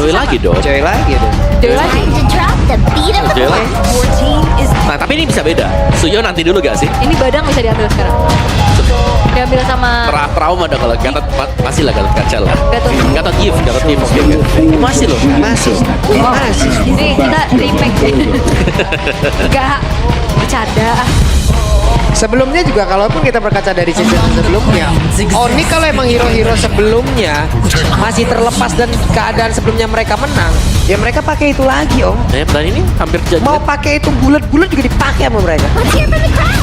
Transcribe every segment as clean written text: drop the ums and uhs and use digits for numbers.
Joy lagi dong. Joy lagi dong. Joy lagi. Joy lagi. Your team is Nah tapi ini bisa beda. Suyo nanti dulu gak sih? Ini badang bisa diambil sekarang. Diambil sama Trauma dah kalau Gatot masih lah Gatot kaca lah. Gatot. Gatot Gift oke. Masih loh. Masih. Masih. Ini kita remake deh. Enggak, bercanda. Sebelumnya juga kalaupun kita berkaca dari season sebelumnya, Oni kalau emang hero-hero sebelumnya masih terlepas dan keadaan sebelumnya mereka menang, ya mereka pakai itu lagi om. Dan ini hampir jadi. Mau pakai itu bulat-bulat juga dipakai sama mereka.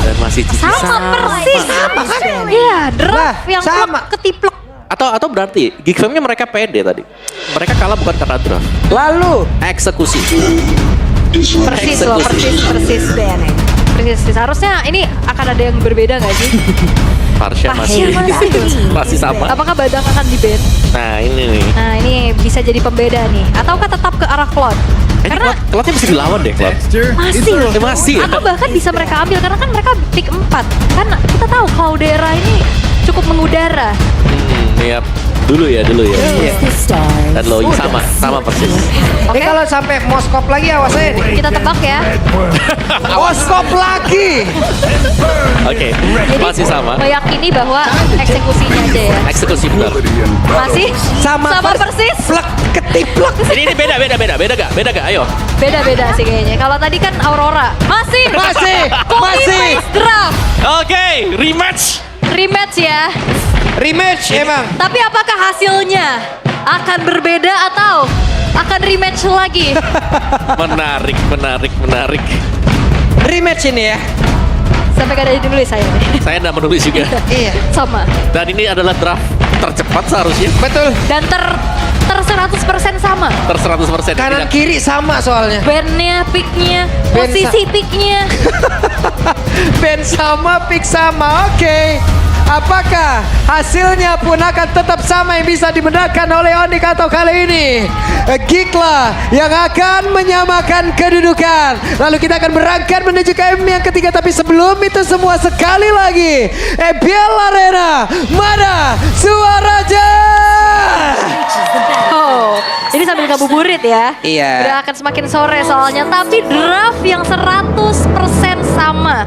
Dan masih Sama persis. Sama kan? Iya, drop Lah, yang sama. ketiplek. Atau berarti Geek Fam-nya mereka pede tadi. Mereka kalah bukan karena draft. Lalu Eksekusi. Persis loh, persis. Persis. Harusnya ini akan ada yang berbeda nggak sih? Parsha masih masih sama. Apakah badang akan di-ban? Nah ini nih. Nah ini bisa jadi pembeda nih. Ataukah tetap ke arah Cloud? Karena Cloud-nya bisa dilawan deh Cloud. masih loh. Masih ya? Atau bahkan bisa mereka ambil karena kan mereka pick 4. Kan kita tahu Cloudera ini cukup mengudara. Iya. Dulu ya. Iya. Dan Loi sama persis. Ini kalau sampai Moskop lagi awas aja nih. Kita tebak ya. Moskop lagi. Oke, Jadi masih sama. meyakini bahwa eksekusinya aja ya. Eksekusi benar. Masih sama persis. Plek ketiplek. Ini beda gak? Beda gak? Ayo. Beda-beda sih kayaknya. Kalau tadi kan Aurora. Masih. Copy paste draft. Oke, rematch. Rematch ya. Rematch emang. Tapi apakah hasilnya akan berbeda atau akan rematch lagi? Menarik. Rematch ini ya. Sampai kada dulu saya nih. Saya udah menulis juga. Iya. Sama. Dan ini adalah draft tercepat seharusnya. Betul. Dan ter 100% sama. 100%. Kanan kiri sama soalnya. Bandnya, picknya, Band posisi picknya. Band sama, pick sama. Oke. Apakah hasilnya pun akan tetap sama yang bisa dibenarkan oleh Onyx atau kali ini Geeklah yang akan menyamakan kedudukan. Lalu kita akan berangkat menuju ke M yang ketiga. Tapi sebelum itu semua sekali lagi EBL Arena mana Suaraja. Oh, ini sambil ngabuburit ya. Iya. Udah akan semakin sore soalnya. Tapi draft yang 100% sama.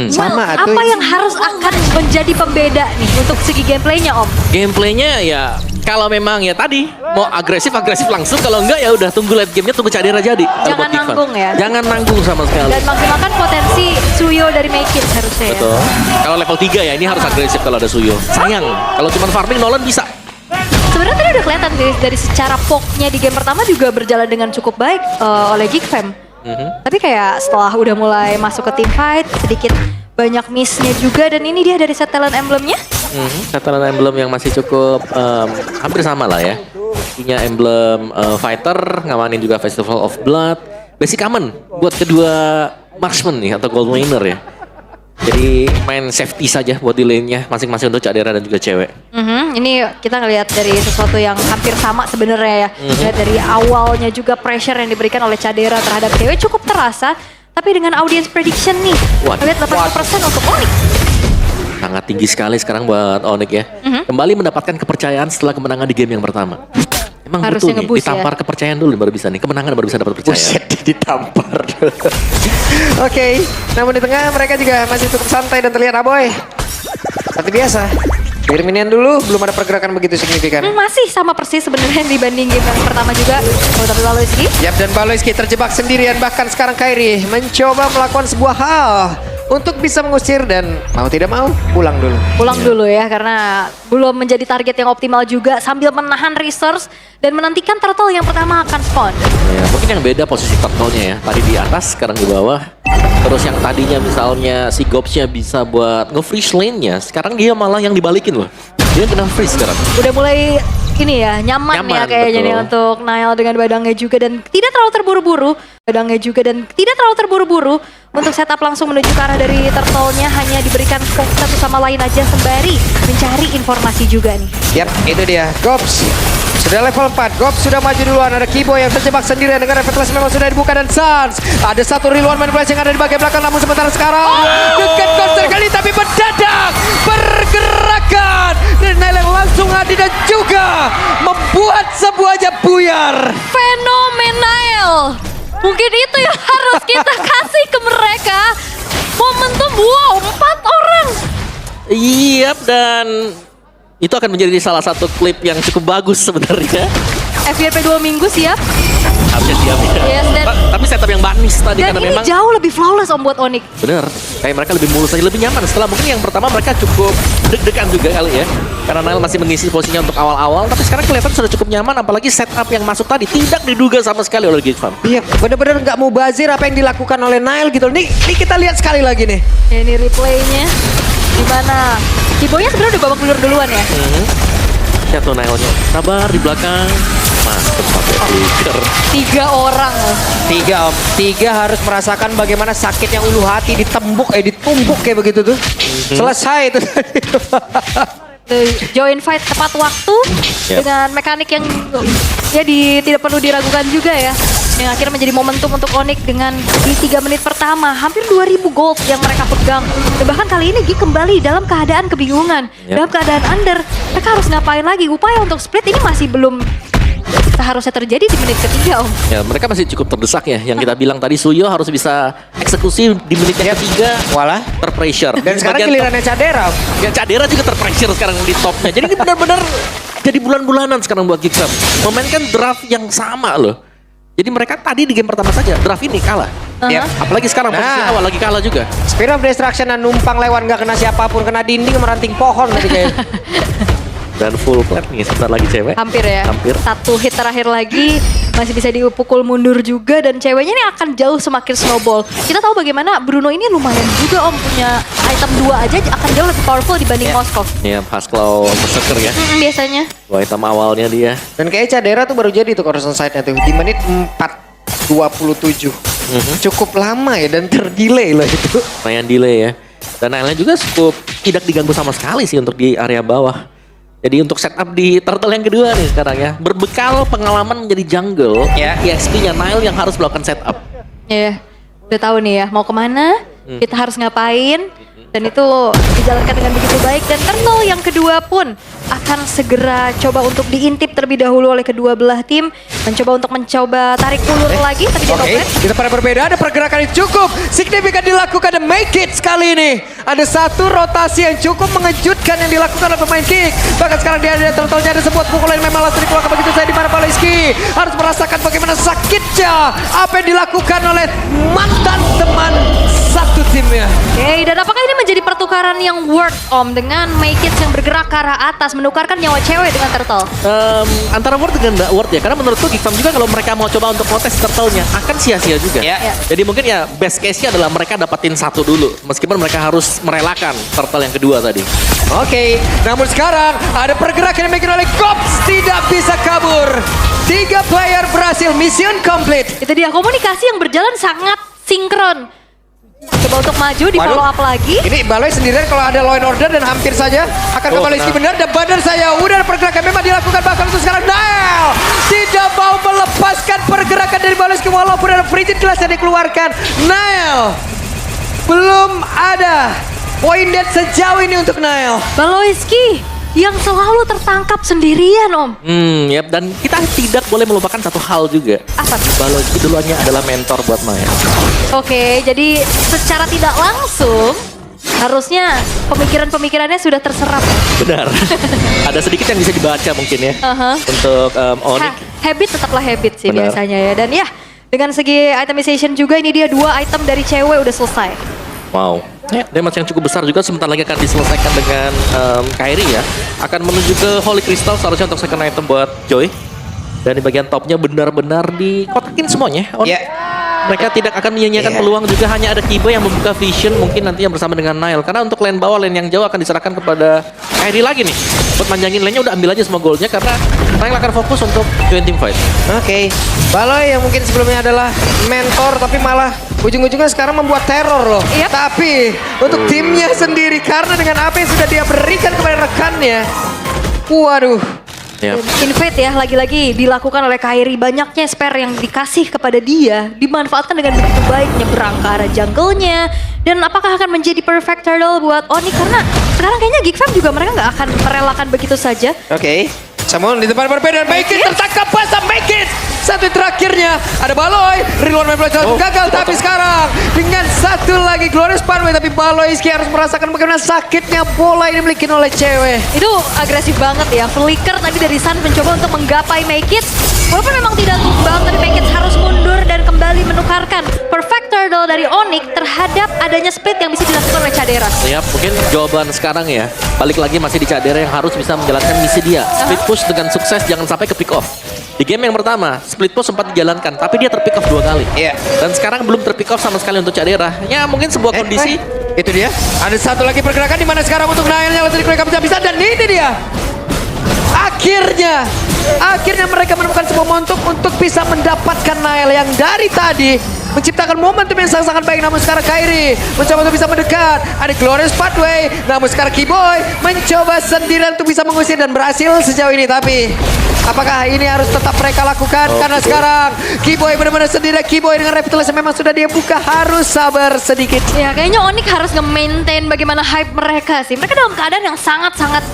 Sama atuh. Apa yang harus akan menjadi pembeda nih untuk segi gameplaynya Om? Gameplaynya ya kalau memang ya tadi mau agresif langsung, kalau enggak ya udah tunggu late gamenya, tunggu Cadera jadi. Kalau Jangan buat Geek Fam. nanggung ya. Jangan nanggung sama sekali. Dan maksimalkan potensi Suyo dari Make It harusnya ya. Betul. Kalau level 3 ya ini harus agresif kalau ada Suyo. Sayang kalau cuma farming Nolan bisa. Sebenarnya tadi udah kelihatan dari secara poknya di game pertama juga berjalan dengan cukup baik oleh Geek Fam. Tapi kayak setelah udah mulai masuk ke team fight sedikit banyak missnya juga, dan ini dia dari set talent emblemnya. Catalan emblem yang masih cukup hampir sama lah ya. Punya emblem fighter, ngamanin juga Festival of Blood. Basic common buat kedua marksman nih atau gold laner ya. Jadi main safety saja buat di lane-nya masing-masing untuk Cadera dan juga cewek. Ini kita ngelihat dari sesuatu yang hampir sama sebenarnya ya. Lihat dari awalnya juga pressure yang diberikan oleh Cadera terhadap cewek cukup terasa. Tapi dengan audience prediction nih, Waduh. lihat 80% untuk Onyx. Sangat tinggi sekali sekarang buat Onyx ya. Kembali mendapatkan kepercayaan setelah kemenangan di game yang pertama. Emang Harusnya betul nih, nge-boost ditampar kepercayaan dulu baru bisa nih. Kemenangan baru bisa dapat kepercayaan. Buset, ditampar. Oke, namun di tengah mereka juga masih cukup santai dan terlihat aboy. Seperti biasa. Kirim minion dulu, belum ada pergerakan begitu signifikan. Masih sama persis sebenarnya dibanding game yang pertama juga. Oh, tapi Baloiski Yap, dan Baloiski terjebak sendirian. Bahkan sekarang Kairi mencoba melakukan sebuah hal untuk bisa mengusir, dan mau tidak mau pulang dulu. pulang dulu ya karena belum menjadi target yang optimal juga, sambil menahan resource dan menantikan turtle yang pertama akan spawn. Ya, mungkin yang beda posisi turtle-nya ya. Tadi di atas, sekarang di bawah. Terus yang tadinya misalnya si Gobs-nya bisa buat nge-freeze lane-nya, sekarang dia malah yang dibalikin loh. Dia kena freeze sekarang. Udah mulai ini ya nyaman ya kayaknya betul. nih untuk Niall dengan badangnya juga, dan tidak terlalu terburu-buru. Badangnya juga dan tidak terlalu terburu-buru untuk setup langsung menuju ke arah dari turtle-nya, hanya diberikan fokus satu sama lain aja sembari mencari informasi juga nih. Yap, itu dia. Gobs sudah level 4. Gobs sudah maju duluan. Ada Kibo yang terjebak sendirian dengan revitalisasi memang sudah dibuka, dan Sans. Ada satu real one manipulasi yang ada di bagian belakang, namun sementara sekarang dekat konser kali, tapi mendadak pergerakan dari Nail yang langsung hadir dan juga membuat sebuahnya buyar. Fenomenal. Mungkin itu yang harus kita kasih ke mereka. Momentum, wow, 4 orang. Iya, dan itu akan menjadi salah satu klip yang cukup bagus sebenarnya. FYP 2 minggu siap. Harusnya siap ya. Yes, Tapi setup yang manis tadi Dan karena ini memang jauh lebih flawless Om buat Onyx. bener, kayak mereka lebih mulus aja, lebih nyaman. Setelah mungkin yang pertama mereka cukup deg-degan juga kali ya. Karena Nile masih mengisi posisinya untuk awal-awal, tapi sekarang kelihatan sudah cukup nyaman. Apalagi setup yang masuk tadi tidak diduga sama sekali oleh Geek Fam. Iya, bener-bener nggak mau bazir apa yang dilakukan oleh Nile gitu. Nih kita lihat sekali lagi nih. Ini replaynya. Dimana Kibonya sebenarnya udah babak belur duluan ya. Lihat tuh Nile-nya, sabar di belakang. Mantep pakai flicker. 3 orang loh. 3 Om, 3 harus merasakan bagaimana sakitnya ulu hati ditumbuk kayak begitu tuh. Selesai itu. Join fight tepat waktu Yep. dengan mekanik yang ya tidak perlu diragukan juga ya. Yang akhirnya menjadi momentum untuk Onyx dengan di 3 menit pertama hampir 2000 gold yang mereka pegang. Dan bahkan kali ini Geek kembali dalam keadaan kebingungan, Yep. dalam keadaan under. Mereka harus ngapain lagi? Upaya untuk split ini masih belum seharusnya terjadi di menit ketiga Om. Ya, mereka masih cukup terdesak ya. Yang kita bilang tadi Suyo harus bisa eksekusi di menit yang ketiga. Walah. Terpressure. Dan sekarang Bagian gilirannya Cadera. Om. Ya Cadera juga terpressure sekarang di topnya. Jadi ini benar-benar jadi bulan-bulanan sekarang buat Geek Fam. Memainkan draft yang sama loh. Jadi mereka tadi di game pertama saja draft ini kalah. Yap. Apalagi sekarang posisi Nah. awal lagi kalah juga. Spear of Destruction dan numpang lewat nggak kena siapapun, kena dinding meranting pohon tadi kayaknya. Dan full plat nih sebentar lagi cewek. Hampir ya. Hampir. 1 hit terakhir lagi masih bisa dipukul mundur juga dan ceweknya ini akan jauh semakin snowball. Kita tahu bagaimana Bruno ini lumayan juga Om punya item 2 aja akan jauh lebih powerful dibanding Moskov. Ya, Pasclaw Berserker ya. Biasanya. Dua item awalnya dia. Dan kayaknya Cadera tuh baru jadi tuh Coruscant Side-nya tuh di menit 4:27. Cukup lama ya dan terdelay loh itu. Lumayan delay ya. Dan Nile juga cukup tidak diganggu sama sekali sih untuk di area bawah. Jadi untuk setup di turtle yang kedua nih sekarang ya. Berbekal pengalaman menjadi jungle, Ya. EXP-nya Nile yang harus melakukan setup. Ya, udah tahu nih ya mau kemana, kita harus ngapain, dan itu dijalankan dengan begitu baik. Dan turtle yang kedua pun akan segera coba untuk diintip terlebih dahulu oleh kedua belah tim, mencoba untuk tarik ulur lagi, tapi dia Oke, toplet. kita pada berbeda. Ada pergerakan yang cukup signifikan dilakukan dan make it kali ini. Ada satu rotasi yang cukup mengejutkan yang dilakukan oleh pemain Kick. Bahkan sekarang dia ada turtle-nya, ada sebuah pukulan yang memang langsung dikeluarkan begitu saja di mana Paleski harus merasakan bagaimana sakitnya apa yang dilakukan oleh mantan teman satu timnya. Oke, dan apakah ini menjadi pertukaran yang worth Om dengan make it yang bergerak ke arah atas, menukarkan nyawa cewek dengan turtle? Antara worth dengan nggak worth ya. Karena menurutku Geek Fam juga kalau mereka mau coba untuk protes turtle-nya akan sia-sia juga. Ya. Jadi mungkin ya best case-nya adalah mereka dapatin satu dulu. Meskipun mereka harus merelakan turtle yang kedua tadi. Oke, namun sekarang ada pergerakan yang dibikin oleh Cops, tidak bisa kabur. 3 player berhasil, mission complete. Itu dia komunikasi yang berjalan sangat sinkron. Coba untuk maju di Waduh. follow up lagi. Ini Baloy sendirian kalau ada law and order dan hampir saja akan Oh, kembali kena. benar dan badan saya udah ada pergerakan memang dilakukan bahkan untuk sekarang Nile tidak mau melepaskan pergerakan dari Baloy walaupun ada frigid glass yang dikeluarkan. Nile belum ada poin dead sejauh ini untuk Nile. Baloiski yang selalu tertangkap sendirian Om. Yap, dan kita tidak boleh melupakan satu hal juga. Apa tuh? Balogi duluannya adalah mentor buat Maya. Oke, jadi secara tidak langsung harusnya pemikiran-pemikirannya sudah terserap. Benar. Ada sedikit yang bisa dibaca mungkin ya. Aha. Untuk Onyx. Habit tetaplah habit sih Benar. biasanya ya. Dan ya, dengan segi itemization juga ini dia 2 item dari cewek udah selesai. Wow. Damage yang cukup besar juga sebentar lagi akan diselesaikan dengan Kairi ya. Akan menuju ke Holy Crystal seharusnya untuk second item buat Joy. Dan di bagian topnya benar-benar dikotakin semuanya. Ya. Mereka tidak akan menyia-nyiakan Iya. peluang juga, hanya ada Kiba yang membuka vision mungkin nantinya bersama dengan Nile. Karena untuk lane bawah, lane yang jauh akan diserahkan kepada Kairi lagi nih. Buat manjangin lane-nya udah ambil aja semua goldnya karena Nile akan fokus untuk join team fight. Oke, Baloy yang mungkin sebelumnya adalah mentor tapi malah ujung-ujungnya sekarang membuat teror loh. Yap. Tapi untuk timnya sendiri karena dengan apa yang sudah dia berikan kepada rekannya, waduh. Yap. Invade ya, lagi-lagi dilakukan oleh Kairi. Banyaknya spare yang dikasih kepada dia, dimanfaatkan dengan begitu baik, nyebrang ke arah jungle-nya. Dan apakah akan menjadi perfect turtle buat Onyx? Karena sekarang kayaknya Geek Fam juga mereka nggak akan merelakan begitu saja. Oke. Samun di tempat berbeda, make it tertangkap basah, make it. Satu terakhirnya ada Baloy, reload main gagal, tapi sekarang dengan satu lagi Glorious Pathway, tapi Baloy harus merasakan bagaimana sakitnya bola ini dimiliki oleh cewek. Itu agresif banget ya. Flicker tadi dari Sun mencoba untuk menggapai Make It. Walaupun memang tidak tumbang, tapi Make It harus mundur dan kembali menukarkan perfect turtle dari Onyx terhadap adanya split yang bisa dilakukan oleh Cadera. Ya, mungkin jawaban sekarang ya. Balik lagi masih di Cadera yang harus bisa menjalankan misi dia. Split push dengan sukses, jangan sampai ke pick off. Di game yang pertama, split push sempat dijalankan, tapi dia terpick off 2 kali. Iya. Dan sekarang belum terpick off sama sekali untuk Cadera. Ya, mungkin sebuah kondisi. Itu dia. Ada satu lagi pergerakan di mana sekarang untuk Nailnya lagi mereka bisa dan ini dia. Akhirnya mereka menemukan sebuah momentum untuk bisa mendapatkan Nail yang dari tadi menciptakan momentum yang sangat-sangat baik. Namun sekarang Kairi mencoba untuk bisa mendekat. Ada Glorious Pathway. Namun sekarang Keyboy mencoba sendirian untuk bisa mengusir dan berhasil sejauh ini. Tapi apakah ini harus tetap mereka lakukan? Karena sekarang Keyboy benar-benar sendiri. Keyboy dengan revitalisasi memang sudah dia buka. Harus sabar sedikit. Ya kayaknya Onyx harus nge-maintain bagaimana hype mereka sih. Mereka dalam keadaan yang sangat-sangat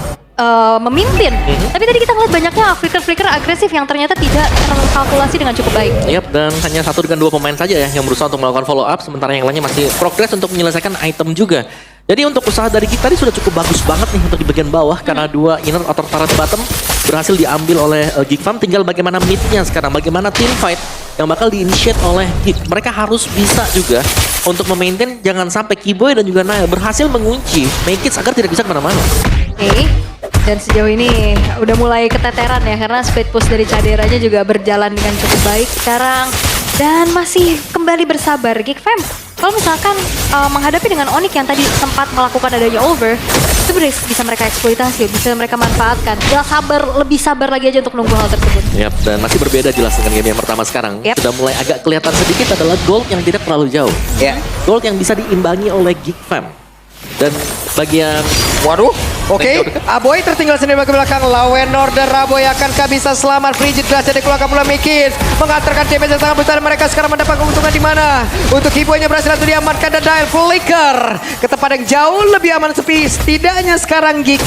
memimpin. Tapi tadi kita ngeliat banyaknya flicker-flicker agresif yang ternyata tidak terkalkulasi dengan cukup baik. Yap, dan hanya 1 dengan 2 pemain saja ya yang berusaha untuk melakukan follow up, sementara yang lainnya masih progres untuk menyelesaikan item juga. Jadi untuk usaha dari Geek tadi sudah cukup bagus banget nih untuk di bagian bawah karena 2 inner atau turret bottom berhasil diambil oleh Geek Farm. Tinggal bagaimana mid-nya sekarang, bagaimana team fight yang bakal di-initiate oleh Geek. Mereka harus bisa juga untuk memaintain jangan sampai Keyboy dan juga Nail berhasil mengunci Make It agar tidak bisa kemana-mana. Oke. Dan sejauh ini udah mulai keteteran ya karena speed push dari Caderanya juga berjalan dengan cukup baik sekarang. Dan masih kembali bersabar Geek Fam. Kalau misalkan menghadapi dengan Onyx yang tadi sempat melakukan adanya over, itu bisa mereka eksploitasi, bisa mereka manfaatkan. Tinggal lebih sabar lagi aja untuk nunggu hal tersebut. Yap, dan masih berbeda jelas dengan game yang pertama sekarang. Yep. Sudah mulai agak kelihatan sedikit adalah gold yang tidak terlalu jauh. Ya. Gold yang bisa diimbangi oleh Geek Fam. Dan bagian Waduh, oke. Aboy tertinggal sendiri bagi belakang. Lawan Order Aboy akankah bisa selamat? Frigid berhasil dikeluarkan pula Mikis. Mengantarkan damage yang sangat besar. Mereka sekarang mendapat keuntungan di mana? Untuk Keyboy-nya berhasil untuk diamankan dan Dial Flicker ke tempat yang jauh lebih aman sepi. Setidaknya sekarang Geek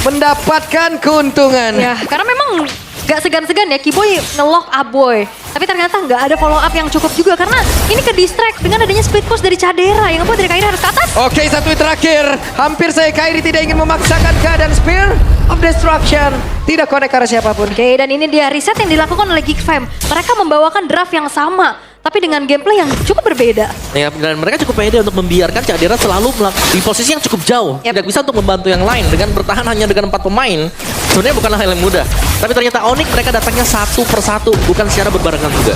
mendapatkan keuntungan. Ya, karena memang gak segan-segan ya Keyboy nge-lock Aboy. Tapi ternyata nggak ada follow up yang cukup juga karena ini ke distract dengan adanya split push dari Cadera yang ngebuat dari Kairi harus ke atas. Oke, satu terakhir. Hampir saya Kairi tidak ingin memaksakan keadaan Spear of Destruction. Tidak connect ke arah siapapun. Oke, dan ini dia reset yang dilakukan oleh Geek Fam. Mereka membawakan draft yang sama, tapi dengan gameplay yang cukup berbeda. ya, dan mereka cukup pede untuk membiarkan Cadera selalu di posisi yang cukup jauh. Yep. Tidak bisa untuk membantu yang lain dengan bertahan hanya dengan 4 pemain. Sebenarnya bukanlah hal yang mudah. Tapi ternyata Onyx mereka datangnya satu persatu, bukan secara berbarengan juga.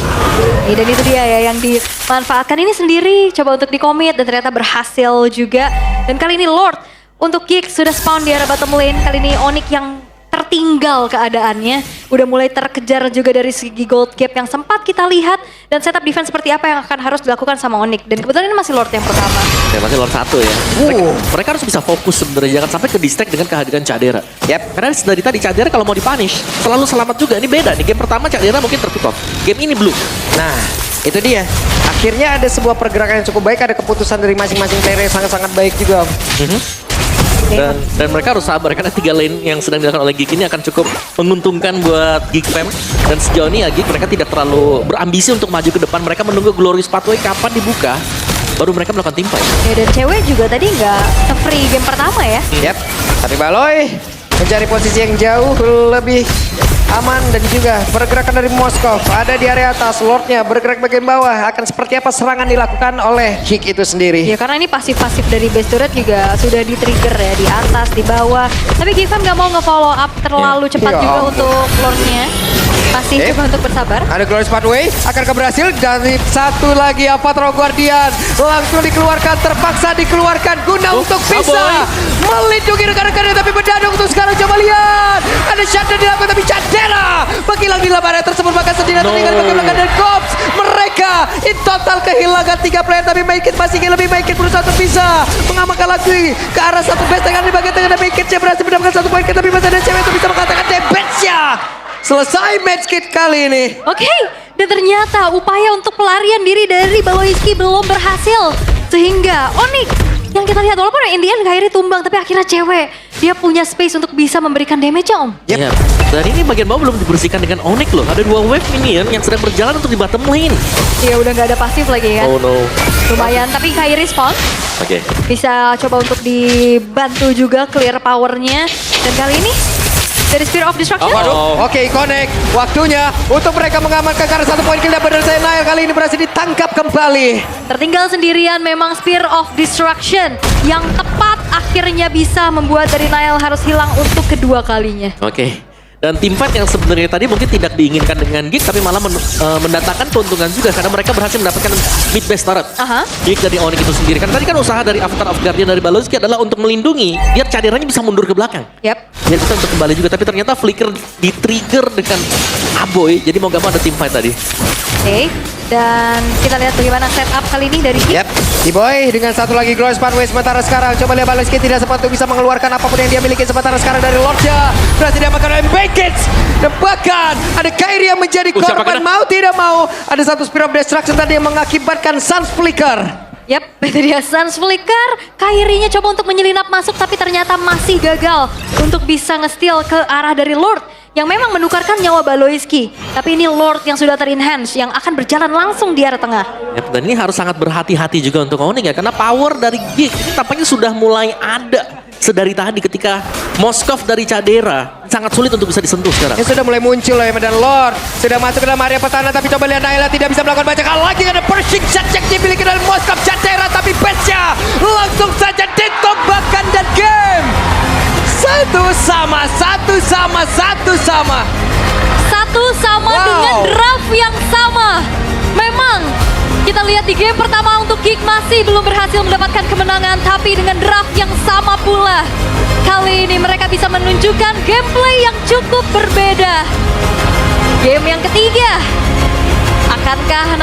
Dan itu dia ya yang dimanfaatkan ini sendiri, coba untuk dikomit dan ternyata berhasil juga. Dan kali ini Lord untuk Geek sudah spawn di arah bottom lane. Kali ini Onyx yang tertinggal keadaannya, udah mulai terkejar juga dari segi gold gap yang sempat kita lihat dan setup defense seperti apa yang akan harus dilakukan sama Onyx. Dan kebetulan ini masih Lord yang pertama. Ya masih Lord 1 ya. Mereka harus bisa fokus sebenarnya, jangan sampai ke distract dengan kehadiran Cadera. Yep. Karena dari tadi Cadera kalau mau dipunish selalu selamat juga. Ini beda nih, game pertama Cadera mungkin terpick off. Game ini belum. Nah, itu dia. Akhirnya ada sebuah pergerakan yang cukup baik, ada keputusan dari masing-masing player yang sangat-sangat baik juga. Dan mereka harus sabar karena 3 lane yang sedang dilakukan oleh Geek ini akan cukup menguntungkan buat Geek Fam. Dan sejauh ini ya Geek mereka tidak terlalu berambisi untuk maju ke depan. Mereka menunggu Glorious Pathway kapan dibuka, baru mereka melakukan team fight. Ya, dan cewek juga tadi nggak se-free game pertama ya. Yap, tapi Baloy mencari posisi yang jauh lebih aman dan juga pergerakan dari Moskov ada di area atas. Lordnya bergerak bagian bawah. Akan seperti apa serangan dilakukan oleh Geek itu sendiri? Ya karena ini pasif-pasif dari base turret juga sudah di-trigger ya di atas, di bawah. Tapi Geek Fam nggak mau nge-follow up terlalu cepat Ya juga ampun. untuk Lordnya. Masih coba untuk bersabar. Ada Glorious Pathway, akankah berhasil? Dari satu lagi Avatro Guardian langsung dikeluarkan, terpaksa dikeluarkan guna untuk bisa melindungi rekan-rekannya, tapi mendadak untuk sekarang. Coba lihat, ada shutdown dilakukan tapi Cadera menghilang di dalam area tersebut, bahkan sendirian tertinggal bagian belakang dan Cops. Mereka in total kehilangan 3 player, tapi Make It masih lebih. Make It berusaha untuk bisa mengamankan lagi ke arah satu base dengan di bagian tengah, dan Make It berhasil mendapatkan 1 poin, tapi masih ada cewek itu bisa mengatakan damage-nya. Selesai match kit kali ini. Oke, dan ternyata upaya untuk pelarian diri dari Baloyski belum berhasil. Sehingga Onyx yang kita lihat walaupun in the end Kairi tumbang, tapi akhirnya cewek dia punya space untuk bisa memberikan damage Om. Iya. Dan ini bagian bawah belum dibersihkan dengan Onyx loh. Ada 2 wave minion yang sedang berjalan untuk di bottom lane. Iya udah nggak ada pasif lagi kan. Oh no. Lumayan, tapi Kai respawn. Oke. Bisa coba untuk dibantu juga clear powernya. Dan kali ini dari Spear of Destruction. Oke, connect. Waktunya untuk mereka mengamankan karena 1 poin kill dan benar saya Nail kali ini berhasil ditangkap kembali. Tertinggal sendirian memang Spear of Destruction yang tepat akhirnya bisa membuat dari Nile harus hilang untuk kedua kalinya. Oke. Dan tim fight yang sebenarnya tadi mungkin tidak diinginkan dengan Geek tapi malah mendatangkan keuntungan juga karena mereka berhasil mendapatkan mid base turret. Geek dari Onyx itu sendiri. Kan tadi kan usaha dari Avatar of Guardian dari Baloski adalah untuk melindungi biar caderannya bisa mundur ke belakang. Yap. Biar bisa untuk kembali juga tapi ternyata Flicker di-trigger dengan Aboy. Jadi mau gak mau ada tim fight tadi. Oke. Dan kita lihat bagaimana setup kali ini dari Geek. Yap, D-Boy dengan satu lagi Grow Spanway sementara sekarang. Coba lihat Baloski tidak sempat untuk bisa mengeluarkan apapun yang dia miliki sementara sekarang dari Lordnya. Berhasil diamankan oleh Bakets. Dan bahkan ada Kairi yang menjadi korban mau tidak mau. Ada satu Spear of Destruction tadi yang mengakibatkan Suns Flicker. Yap, itu dia Suns Flicker. Kairinya coba untuk menyelinap masuk tapi ternyata masih gagal untuk bisa nge-steal ke arah dari Lord yang memang menukarkan nyawa Baloiski. Tapi ini Lord yang sudah ter-enhance yang akan berjalan langsung di arah tengah. Yap, dan ini harus sangat berhati-hati juga untuk Onyx ya karena power dari Geek ini tampaknya sudah mulai ada sedari tadi ketika Moskov dari Cadera sangat sulit untuk bisa disentuh sekarang. Yang sudah mulai muncul ya dan Lord sudah masuk ke dalam area pertahanan tapi coba lihat Naila tidak bisa melakukan banyak hal lagi ada Pershing shot yang dimiliki dalam Moskov Cadera tapi Petya langsung saja ditembakkan dan game satu sama Wow. Dengan draft yang sama. Memang kita lihat di game pertama untuk Geek masih belum berhasil mendapatkan kemenangan tapi dengan draft yang sama pula. Kali ini mereka bisa menunjukkan gameplay yang cukup berbeda. Game yang ketiga, akankah